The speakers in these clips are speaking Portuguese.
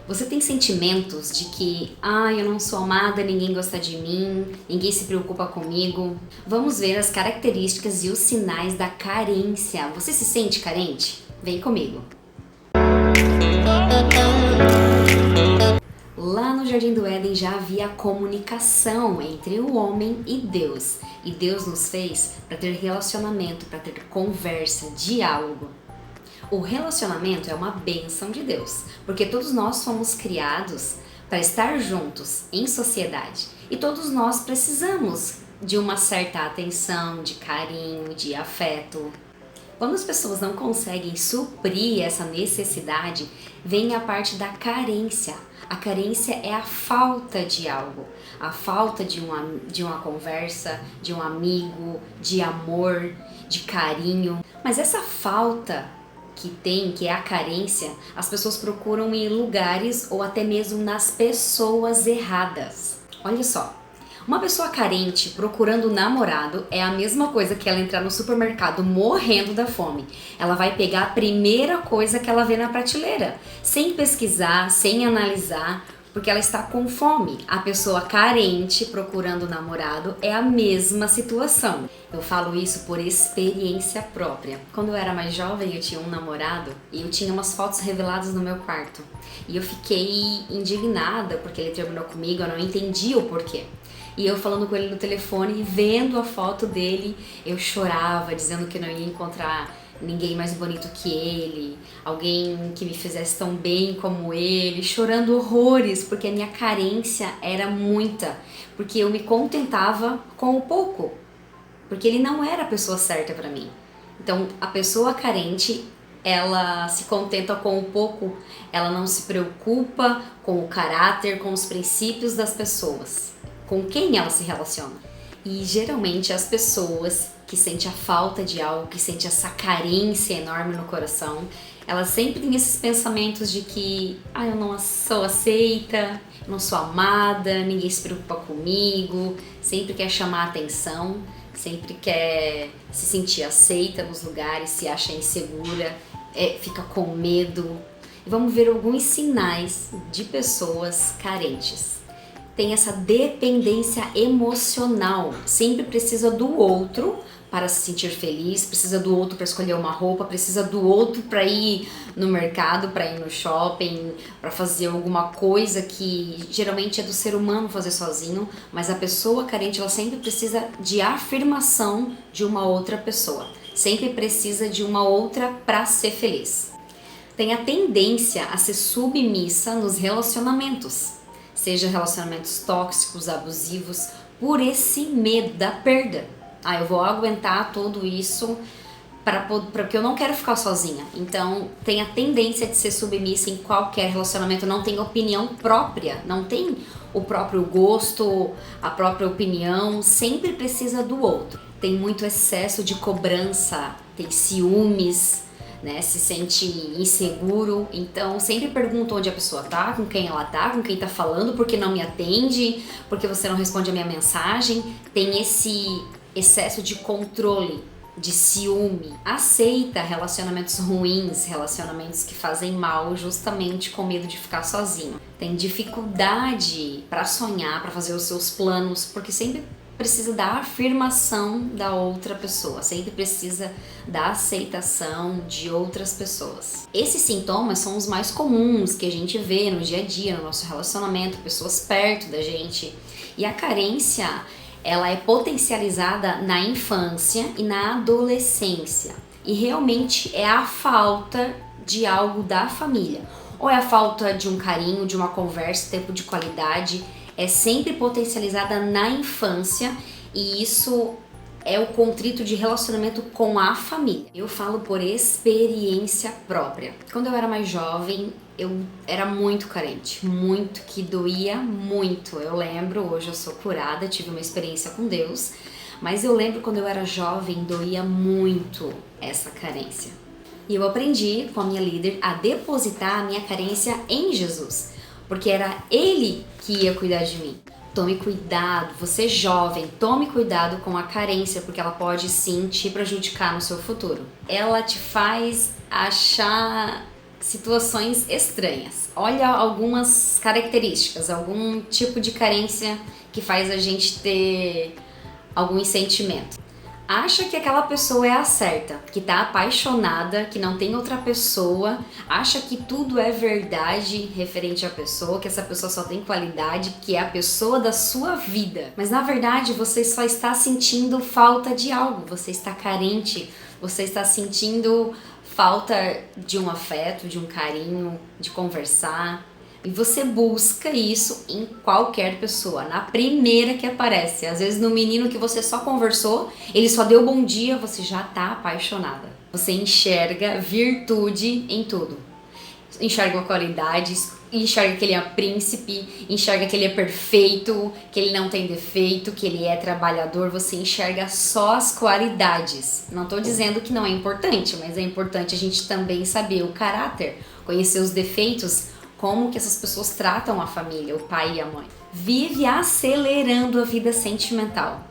Você tem sentimentos de que, eu não sou amada, ninguém gosta de mim, ninguém se preocupa comigo? Vamos ver as características e os sinais da carência. Você se sente carente? Vem comigo. Lá no Jardim do Éden já havia comunicação entre o homem e Deus. E Deus nos fez para ter relacionamento, para ter conversa, diálogo. O relacionamento é uma bênção de Deus, porque todos nós fomos criados para estar juntos em sociedade e todos nós precisamos de uma certa atenção, de carinho, de afeto. Quando as pessoas não conseguem suprir essa necessidade, vem a parte da carência. A carência é a falta de algo, a falta de uma conversa, de um amigo, de amor, de carinho. Mas essa falta que é a carência, as pessoas procuram em lugares ou até mesmo nas pessoas erradas. Olha só, uma pessoa carente procurando um namorado é a mesma coisa que ela entrar no supermercado morrendo da fome. Ela vai pegar a primeira coisa que ela vê na prateleira, sem pesquisar, sem analisar, porque ela está com fome. A pessoa carente procurando um namorado é a mesma situação. Eu falo isso por experiência própria. Quando eu era mais jovem, eu tinha um namorado e eu tinha umas fotos reveladas no meu quarto. E eu fiquei indignada porque ele terminou comigo, eu não entendi o porquê. E eu falando com ele no telefone e vendo a foto dele, eu chorava, dizendo que não ia encontrar ninguém mais bonito que ele, alguém que me fizesse tão bem como ele, chorando horrores, porque a minha carência era muita, porque eu me contentava com o pouco, porque ele não era a pessoa certa para mim. Então, a pessoa carente, ela se contenta com o pouco, ela não se preocupa com o caráter, com os princípios das pessoas, com quem ela se relaciona. E geralmente as pessoas que sentem a falta de algo, que sentem essa carência enorme no coração, elas sempre têm esses pensamentos de que eu não sou aceita, eu não sou amada, ninguém se preocupa comigo, sempre quer chamar atenção, sempre quer se sentir aceita nos lugares, se acha insegura, fica com medo. E vamos ver alguns sinais de pessoas carentes. Tem essa dependência emocional, sempre precisa do outro para se sentir feliz, precisa do outro para escolher uma roupa, precisa do outro para ir no mercado, para ir no shopping, para fazer alguma coisa que geralmente é do ser humano fazer sozinho, mas a pessoa carente ela sempre precisa de afirmação de uma outra pessoa, sempre precisa de uma outra para ser feliz. Tem a tendência a ser submissa nos relacionamentos, seja relacionamentos tóxicos, abusivos, por esse medo da perda. Eu vou aguentar tudo isso porque eu não quero ficar sozinha. Então, tem a tendência de ser submissa em qualquer relacionamento, não tem opinião própria, não tem o próprio gosto, a própria opinião, sempre precisa do outro. Tem muito excesso de cobrança, tem ciúmes, se sente inseguro, então sempre pergunta onde a pessoa tá, com quem ela tá, com quem tá falando, porque não me atende, porque você não responde a minha mensagem. Tem esse excesso de controle, de ciúme, aceita relacionamentos ruins, relacionamentos que fazem mal justamente com medo de ficar sozinho. Tem dificuldade para sonhar, para fazer os seus planos, porque sempre precisa da afirmação da outra pessoa, sempre precisa da aceitação de outras pessoas. Esses sintomas são os mais comuns que a gente vê no dia a dia, no nosso relacionamento, pessoas perto da gente. E a carência, ela é potencializada na infância e na adolescência. E realmente é a falta de algo da família. Ou é a falta de um carinho, de uma conversa, tempo de qualidade. É sempre potencializada na infância e isso é o contrito de relacionamento com a família. Eu falo por experiência própria. Quando eu era mais jovem, eu era muito carente, muito, que doía muito. Eu lembro, hoje eu sou curada, tive uma experiência com Deus, mas eu lembro quando eu era jovem, doía muito essa carência. E eu aprendi com a minha líder a depositar a minha carência em Jesus, porque era Ele que ia cuidar de mim. Tome cuidado, você jovem, tome cuidado com a carência, porque ela pode sim te prejudicar no seu futuro. Ela te faz achar situações estranhas. Olha algumas características, algum tipo de carência que faz a gente ter algum sentimento. Acha que aquela pessoa é a certa, que tá apaixonada, que não tem outra pessoa, acha que tudo é verdade referente à pessoa, que essa pessoa só tem qualidade, que é a pessoa da sua vida. Mas na verdade você só está sentindo falta de algo, você está carente, você está sentindo falta de um afeto, de um carinho, de conversar. E você busca isso em qualquer pessoa, na primeira que aparece. Às vezes no menino que você só conversou, ele só deu bom dia, você já tá apaixonada. Você enxerga virtude em tudo. Enxerga a qualidade, enxerga que ele é príncipe, enxerga que ele é perfeito, que ele não tem defeito, que ele é trabalhador. Você enxerga só as qualidades. Não tô dizendo que não é importante, mas é importante a gente também saber o caráter, conhecer os defeitos, como que essas pessoas tratam a família, o pai e a mãe. Vive acelerando a vida sentimental.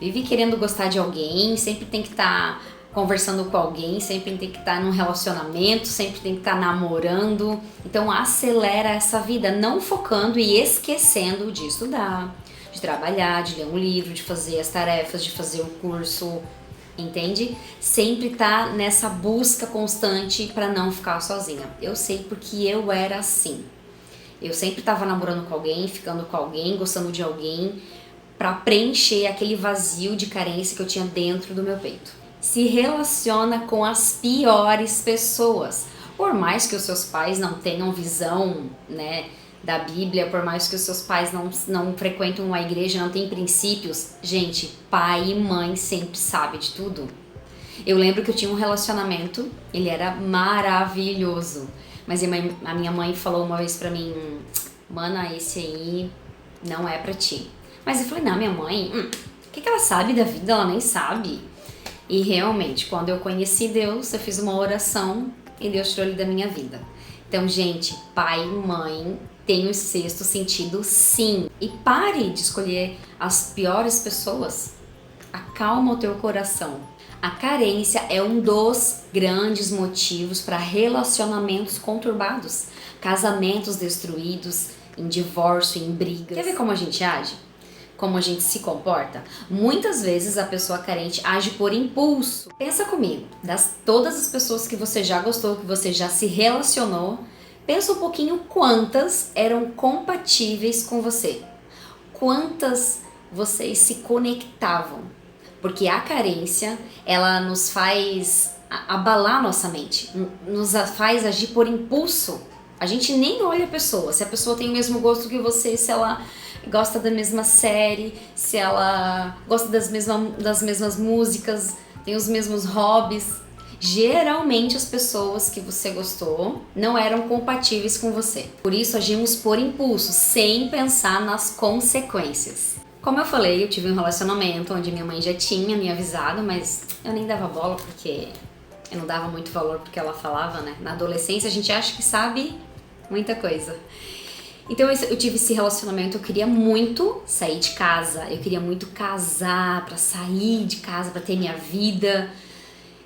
Vive querendo gostar de alguém, sempre tem que estar conversando com alguém, sempre tem que estar num relacionamento, sempre tem que estar namorando. Então acelera essa vida, não focando e esquecendo de estudar, de trabalhar, de ler um livro, de fazer as tarefas, de fazer o curso. Entende? Sempre tá nessa busca constante para não ficar sozinha. Eu sei porque eu era assim. Eu sempre tava namorando com alguém, ficando com alguém, gostando de alguém, para preencher aquele vazio de carência que eu tinha dentro do meu peito. Se relaciona com as piores pessoas. Por mais que os seus pais não tenham visão, né, da Bíblia, por mais que os seus pais não frequentam uma igreja, não têm princípios, gente, pai e mãe sempre sabem de tudo. Eu lembro que eu tinha um relacionamento, ele era maravilhoso, mas a minha mãe falou uma vez pra mim, mana, esse aí não é pra ti. Mas eu falei, não, minha mãe, o que ela sabe da vida? Ela nem sabe. E realmente, quando eu conheci Deus, eu fiz uma oração e Deus tirou ele da minha vida. Então, gente, pai e mãe tem o sexto sentido, sim. E pare de escolher as piores pessoas. Acalma o teu coração. A carência é um dos grandes motivos para relacionamentos conturbados, casamentos destruídos, em divórcio, em brigas. Quer ver como a gente age? Como a gente se comporta? Muitas vezes a pessoa carente age por impulso. Pensa comigo, todas as pessoas que você já gostou, que você já se relacionou, pensa um pouquinho quantas eram compatíveis com você. Quantas vocês se conectavam. Porque a carência, ela nos faz abalar nossa mente, nos faz agir por impulso. A gente nem olha a pessoa, se a pessoa tem o mesmo gosto que você, se ela gosta da mesma série, se ela gosta das mesmas músicas, tem os mesmos hobbies. Geralmente as pessoas que você gostou não eram compatíveis com você. Por isso agimos por impulso, sem pensar nas consequências. Como eu falei, eu tive um relacionamento onde minha mãe já tinha me avisado, mas eu nem dava bola porque eu não dava muito valor porque ela falava, né? Na adolescência a gente acha que sabe muita coisa. Então eu tive esse relacionamento, eu queria muito sair de casa, eu queria muito casar, pra sair de casa, pra ter minha vida.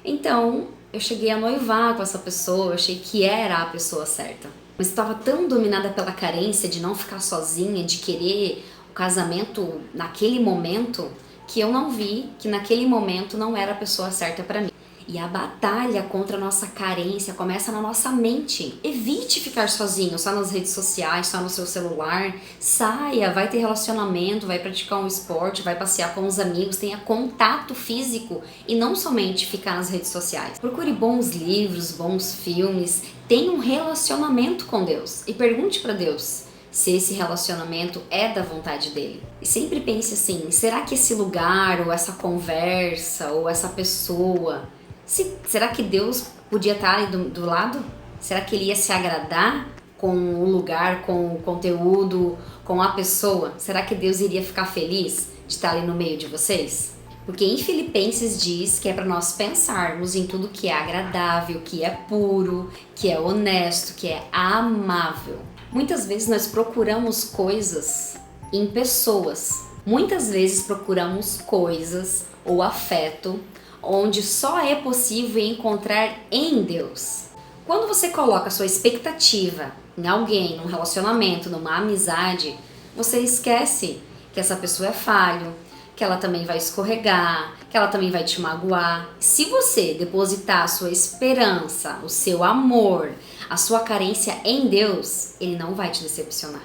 Então eu cheguei a noivar com essa pessoa, eu achei que era a pessoa certa. Mas eu estava tão dominada pela carência de não ficar sozinha, de querer o casamento naquele momento, que eu não vi que naquele momento não era a pessoa certa pra mim. E a batalha contra a nossa carência começa na nossa mente. Evite ficar sozinho, só nas redes sociais, só no seu celular. Saia, vai ter relacionamento, vai praticar um esporte, vai passear com os amigos, tenha contato físico e não somente ficar nas redes sociais. Procure bons livros, bons filmes, tenha um relacionamento com Deus e pergunte para Deus se esse relacionamento é da vontade dele. E sempre pense assim, será que esse lugar, ou essa conversa, ou essa pessoa, será que Deus podia estar ali do lado? Será que ele ia se agradar com o lugar, com o conteúdo, com a pessoa? Será que Deus iria ficar feliz de estar ali no meio de vocês? Porque em Filipenses diz que é para nós pensarmos em tudo que é agradável, que é puro, que é honesto, que é amável. Muitas vezes nós procuramos coisas em pessoas. Muitas vezes procuramos coisas ou afeto onde só é possível encontrar em Deus. Quando você coloca a sua expectativa em alguém, num relacionamento, numa amizade, você esquece que essa pessoa é falho, que ela também vai escorregar, que ela também vai te magoar. Se você depositar a sua esperança, o seu amor, a sua carência em Deus, Ele não vai te decepcionar.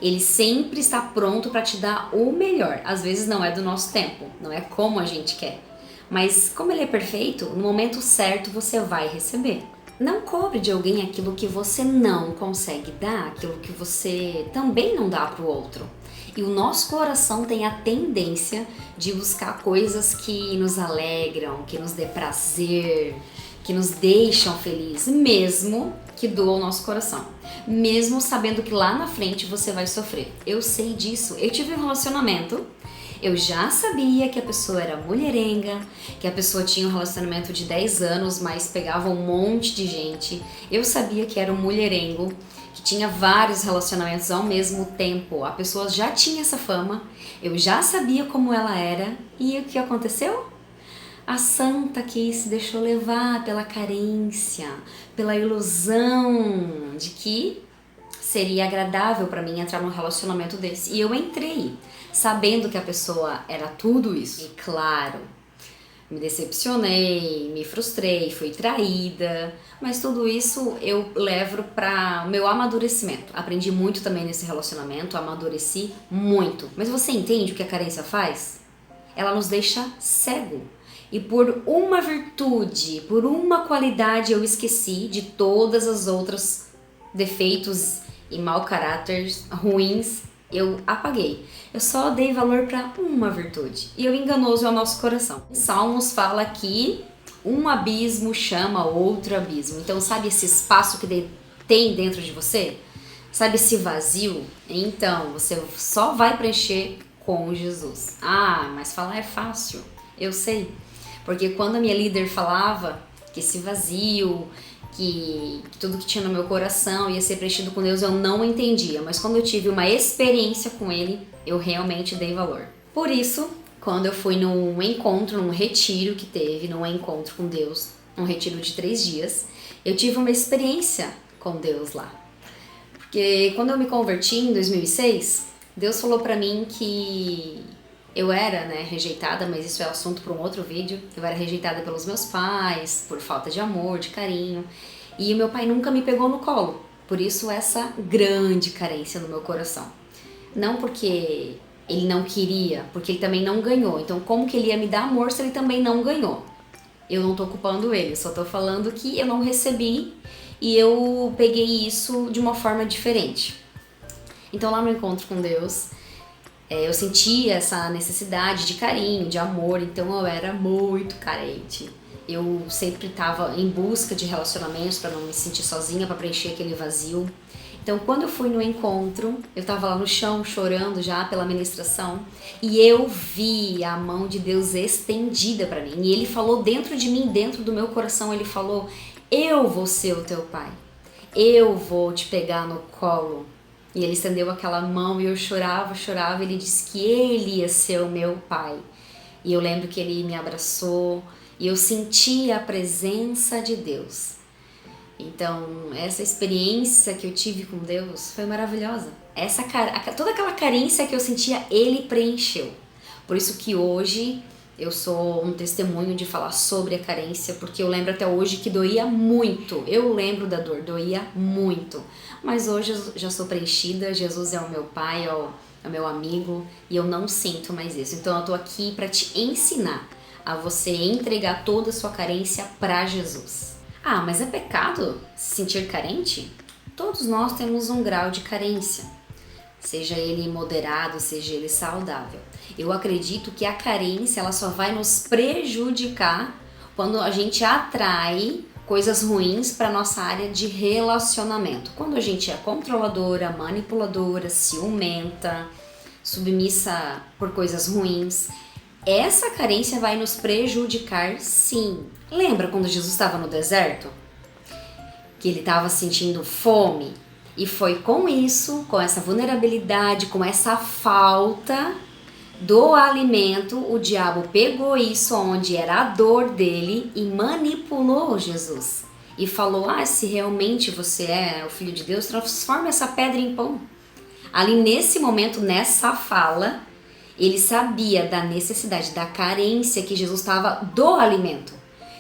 Ele sempre está pronto para te dar o melhor. Às vezes não é do nosso tempo, não é como a gente quer. Mas como Ele é perfeito, no momento certo você vai receber. Não cobre de alguém aquilo que você não consegue dar, aquilo que você também não dá para o outro. E o nosso coração tem a tendência de buscar coisas que nos alegram, que nos dê prazer, que nos deixam felizes, mesmo que doam o nosso coração. Mesmo sabendo que lá na frente você vai sofrer. Eu sei disso. Eu tive um relacionamento, eu já sabia que a pessoa era mulherenga, que a pessoa tinha um relacionamento de 10 anos, mas pegava um monte de gente. Eu sabia que era um mulherengo, que tinha vários relacionamentos ao mesmo tempo. A pessoa já tinha essa fama, eu já sabia como ela era. E o que aconteceu? A santa que se deixou levar pela carência, pela ilusão de que seria agradável para mim entrar num relacionamento desse. E eu entrei, sabendo que a pessoa era tudo isso. E claro, me decepcionei, me frustrei, fui traída, mas tudo isso eu levo para o meu amadurecimento. Aprendi muito também nesse relacionamento, amadureci muito. Mas você entende o que a carência faz? Ela nos deixa cego. E por uma virtude, por uma qualidade eu esqueci de todas as outras defeitos e mau caráter ruins, eu apaguei. Eu só dei valor para uma virtude. E o enganoso é o nosso coração. Salmos fala que um abismo chama outro abismo. Então sabe esse espaço que tem dentro de você? Sabe esse vazio? Então você só vai preencher com Jesus. Ah, mas falar é fácil. Eu sei. Porque quando a minha líder falava que esse vazio, que tudo que tinha no meu coração ia ser preenchido com Deus, eu não entendia. Mas quando eu tive uma experiência com Ele, eu realmente dei valor. Por isso, quando eu fui num encontro, num retiro que teve, num encontro com Deus, um retiro de 3 dias, eu tive uma experiência com Deus lá. Porque quando eu me converti em 2006, Deus falou pra mim que eu era, rejeitada, mas isso é assunto para um outro vídeo. Eu era rejeitada pelos meus pais, por falta de amor, de carinho. E o meu pai nunca me pegou no colo. Por isso essa grande carência no meu coração. Não porque ele não queria, porque ele também não ganhou. Então como que ele ia me dar amor se ele também não ganhou? Eu não tô culpando ele, só tô falando que eu não recebi e eu peguei isso de uma forma diferente. Então lá no encontro com Deus, eu sentia essa necessidade de carinho, de amor, então eu era muito carente. Eu sempre estava em busca de relacionamentos para não me sentir sozinha, para preencher aquele vazio. Então quando eu fui no encontro, eu estava lá no chão chorando já pela ministração e eu vi a mão de Deus estendida para mim. E Ele falou dentro de mim, dentro do meu coração, Ele falou: eu vou ser o teu pai, eu vou te pegar no colo. E Ele estendeu aquela mão e eu chorava, e Ele disse que Ele ia ser o meu pai. E eu lembro que Ele me abraçou e eu senti a presença de Deus. Então, essa experiência que eu tive com Deus foi maravilhosa. Toda aquela carência que eu sentia, Ele preencheu. Por isso que hoje eu sou um testemunho de falar sobre a carência, porque eu lembro até hoje que doía muito. Eu lembro da dor, doía muito. Mas hoje eu já sou preenchida, Jesus é o meu pai, é o meu amigo, e eu não sinto mais isso. Então eu tô aqui para te ensinar a você entregar toda a sua carência para Jesus. Ah, mas é pecado se sentir carente? Todos nós temos um grau de carência, seja ele moderado, seja ele saudável. Eu acredito que a carência ela só vai nos prejudicar quando a gente atrai coisas ruins para nossa área de relacionamento. Quando a gente é controladora, manipuladora, ciumenta, submissa por coisas ruins, essa carência vai nos prejudicar sim. Lembra quando Jesus estava no deserto? Que ele estava sentindo fome? E foi com isso, com essa vulnerabilidade, com essa falta do alimento, o diabo pegou isso onde era a dor dele e manipulou Jesus. e falou: se realmente você é o Filho de Deus, transforma essa pedra em pão. Ali nesse momento, nessa fala, ele sabia da necessidade, da carência que Jesus estava do alimento.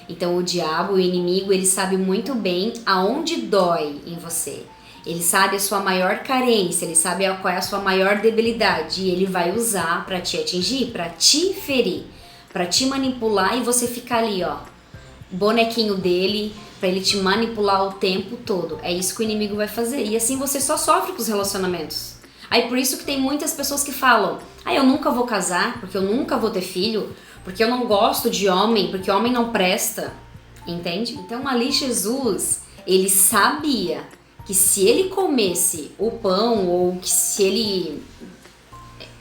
Então o diabo, o inimigo, ele sabe muito bem aonde dói em você. Ele sabe a sua maior carência, ele sabe qual é a sua maior debilidade e ele vai usar para te atingir, para te ferir, para te manipular e você ficar ali, bonequinho dele, para ele te manipular o tempo todo. É isso que o inimigo vai fazer e assim você só sofre com os relacionamentos. Aí por isso que tem muitas pessoas que falam: eu nunca vou casar, porque eu nunca vou ter filho, porque eu não gosto de homem, porque homem não presta, entende? Então ali Jesus, ele sabia que se ele comesse o pão ou que se ele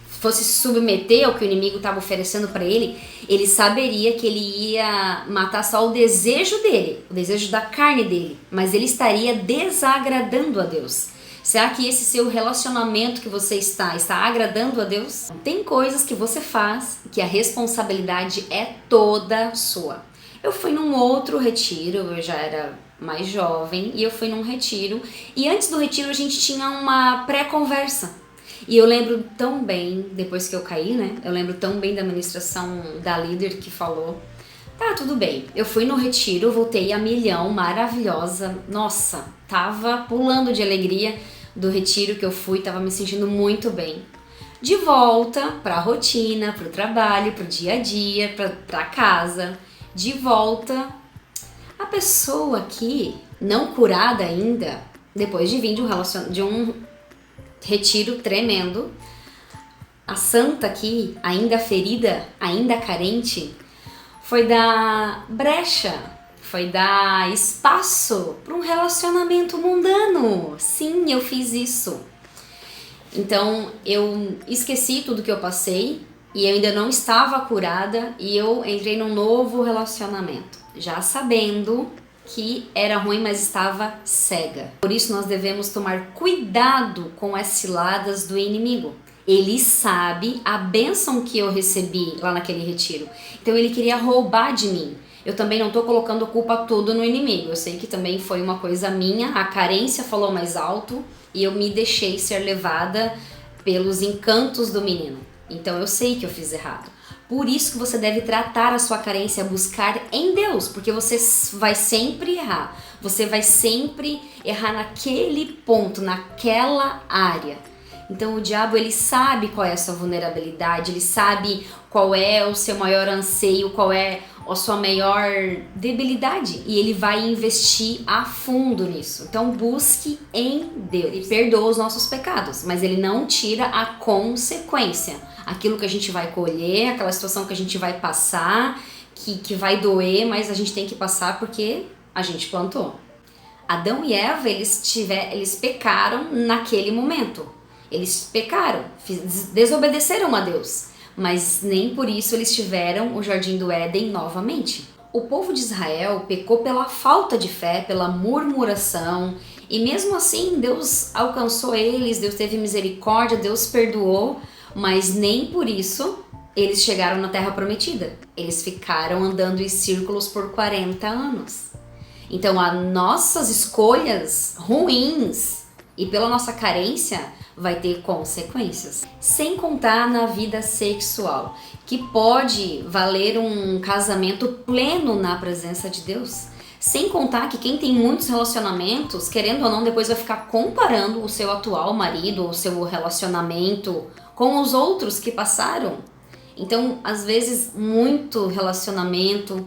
fosse se submeter ao que o inimigo estava oferecendo para ele, ele saberia que ele ia matar só o desejo dele, o desejo da carne dele, mas ele estaria desagradando a Deus. Será que esse seu relacionamento que você está agradando a Deus? Tem coisas que você faz que a responsabilidade é toda sua. Eu fui num outro retiro, eu já era mais jovem, e eu fui num retiro, e antes do retiro a gente tinha uma pré-conversa. E eu lembro tão bem, depois que eu caí, né? Eu lembro tão bem da ministração da líder que falou: tudo bem, eu fui no retiro, voltei a milhão, maravilhosa, nossa, tava pulando de alegria do retiro que eu fui, tava me sentindo muito bem. De volta pra rotina, pro trabalho, pro dia a dia, pra casa, de volta, a pessoa aqui, não curada ainda, depois de vir de um retiro tremendo, a santa aqui, ainda ferida, ainda carente, foi dar brecha, foi dar espaço para um relacionamento mundano. Sim, eu fiz isso. Então eu esqueci tudo que eu passei e eu ainda não estava curada e eu entrei num novo relacionamento, já sabendo que era ruim, mas estava cega. Por isso nós devemos tomar cuidado com as ciladas do inimigo. Ele sabe a bênção que eu recebi lá naquele retiro. Então ele queria roubar de mim. Eu também não estou colocando a culpa toda no inimigo. Eu sei que também foi uma coisa minha. A carência falou mais alto e eu me deixei ser levada pelos encantos do menino. Então eu sei que eu fiz errado. Por isso que você deve tratar a sua carência, buscar em Deus, porque você vai sempre errar. Você vai sempre errar naquele ponto, naquela área. Então o diabo, ele sabe qual é a sua vulnerabilidade, ele sabe qual é o seu maior anseio, qual é a sua maior debilidade e ele vai investir a fundo nisso. Então busque em Deus. Ele perdoa os nossos pecados, mas ele não tira a consequência. Aquilo que a gente vai colher, aquela situação que a gente vai passar, que vai doer, mas a gente tem que passar porque a gente plantou. Adão e Eva, eles pecaram naquele momento. Eles pecaram, desobedeceram a Deus, mas nem por isso eles tiveram o Jardim do Éden novamente. O povo de Israel pecou pela falta de fé, pela murmuração, e mesmo assim Deus alcançou eles, Deus teve misericórdia, Deus perdoou, mas nem por isso eles chegaram na Terra Prometida. Eles ficaram andando em círculos por 40 anos. Então, as nossas escolhas ruins e pela nossa carência vai ter consequências. Sem contar na vida sexual, que pode valer um casamento pleno na presença de Deus. Sem contar que quem tem muitos relacionamentos, querendo ou não, depois vai ficar comparando o seu atual marido ou o seu relacionamento com os outros que passaram. Então, às vezes, muito relacionamento,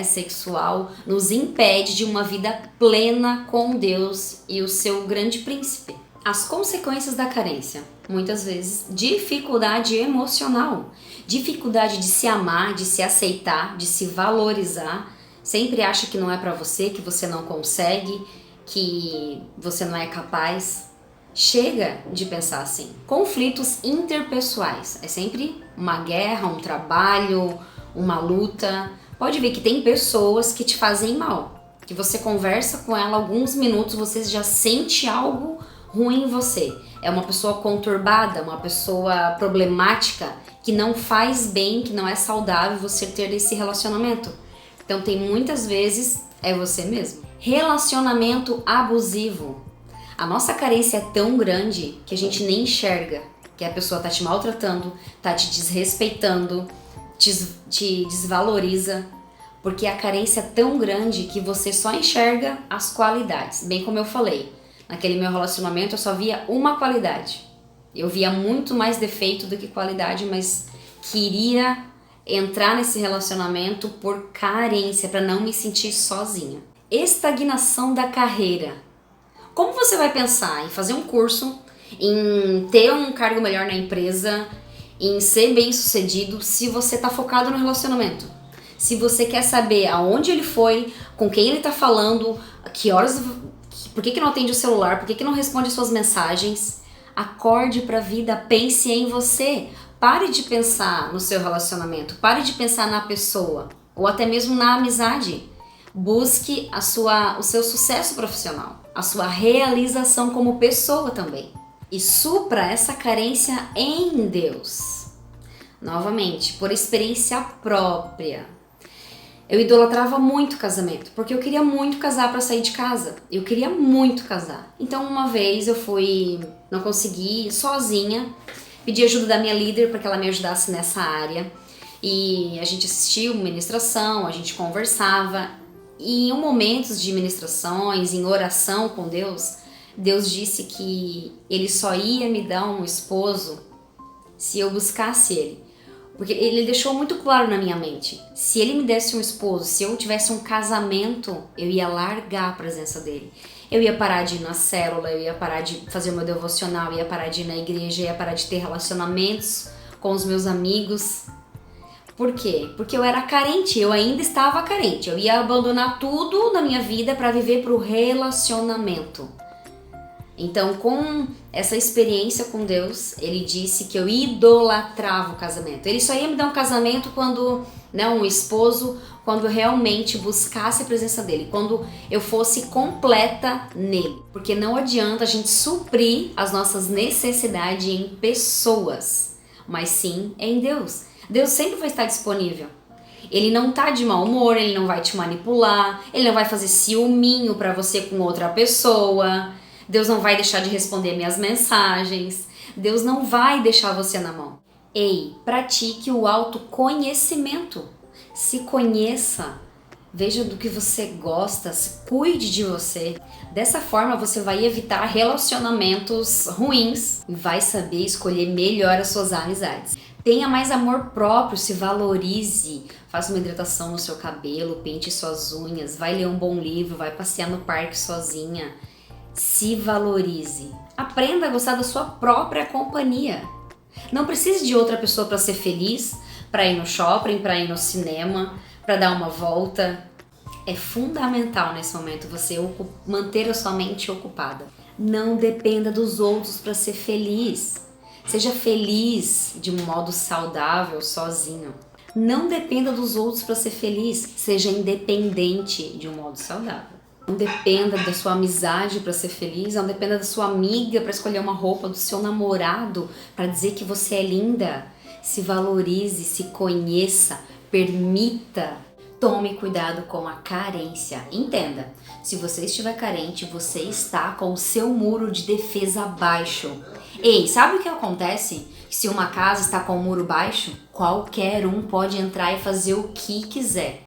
sexual nos impede de uma vida plena com Deus e o seu grande príncipe. As consequências da carência, muitas vezes, dificuldade emocional, dificuldade de se amar, de se aceitar, de se valorizar, sempre acha que não é pra você, que você não consegue, que você não é capaz. Chega de pensar assim. Conflitos interpessoais, é sempre uma guerra, um trabalho, uma luta. Pode ver que tem pessoas que te fazem mal, que você conversa com ela alguns minutos, você já sente algo ruim em você. É uma pessoa conturbada, uma pessoa problemática, que não faz bem, que não é saudável você ter esse relacionamento. Então tem muitas vezes é você mesmo. Relacionamento abusivo. A nossa carência é tão grande que a gente nem enxerga que a pessoa tá te maltratando, tá te desrespeitando, te desvaloriza, porque a carência é tão grande que você só enxerga as qualidades. Bem como eu falei, naquele meu relacionamento eu só via uma qualidade. Eu via muito mais defeito do que qualidade, mas queria entrar nesse relacionamento por carência, para não me sentir sozinha. Estagnação da carreira. Como você vai pensar em fazer um curso, em ter um cargo melhor na empresa, em ser bem sucedido, se você está focado no relacionamento? Se você quer saber aonde ele foi, com quem ele está falando, que horas, por que não atende o celular, por que não responde suas mensagens? Acorde para a vida, pense em você. Pare de pensar no seu relacionamento, pare de pensar na pessoa, ou até mesmo na amizade. Busque o seu sucesso profissional, a sua realização como pessoa também. E supra essa carência em Deus. Novamente, por experiência própria. Eu idolatrava muito casamento, porque eu queria muito casar para sair de casa. Eu queria muito casar. Então uma vez não consegui sozinha, pedi ajuda da minha líder para que ela me ajudasse nessa área. E a gente assistiu ministração, a gente conversava. E em momentos de ministrações, em oração com Deus, Deus disse que Ele só ia me dar um esposo se eu buscasse Ele. Porque Ele deixou muito claro na minha mente, se Ele me desse um esposo, se eu tivesse um casamento, eu ia largar a presença dEle. Eu ia parar de ir na célula, eu ia parar de fazer o meu devocional, eu ia parar de ir na igreja, eu ia parar de ter relacionamentos com os meus amigos. Por quê? Porque eu era carente, eu ainda estava carente. Eu ia abandonar tudo na minha vida para viver pro relacionamento. Então, com essa experiência com Deus, Ele disse que eu idolatrava o casamento. Ele só ia me dar um casamento um esposo, quando eu realmente buscasse a presença dEle, quando eu fosse completa nele. Porque não adianta a gente suprir as nossas necessidades em pessoas, mas sim em Deus. Deus sempre vai estar disponível. Ele não tá de mau humor, ele não vai te manipular, ele não vai fazer ciúminho pra você com outra pessoa. Deus não vai deixar de responder minhas mensagens. Deus não vai deixar você na mão. Ei, pratique o autoconhecimento. Se conheça. Veja do que você gosta, cuide de você. Dessa forma você vai evitar relacionamentos ruins e vai saber escolher melhor as suas amizades. Tenha mais amor próprio, se valorize, faça uma hidratação no seu cabelo, pinte suas unhas, vai ler um bom livro, vai passear no parque sozinha. Se valorize. Aprenda a gostar da sua própria companhia. Não precise de outra pessoa para ser feliz, para ir no shopping, para ir no cinema, para dar uma volta. É fundamental nesse momento você manter a sua mente ocupada. Não dependa dos outros para ser feliz. Seja feliz de um modo saudável, sozinho. Não dependa dos outros para ser feliz. Seja independente de um modo saudável. Não dependa da sua amizade para ser feliz. Não dependa da sua amiga para escolher uma roupa, do seu namorado para dizer que você é linda. Se valorize, se conheça, permita. Tome cuidado com a carência. Entenda, se você estiver carente, você está com o seu muro de defesa baixo. Ei, sabe o que acontece se uma casa está com o muro baixo? Qualquer um pode entrar e fazer o que quiser.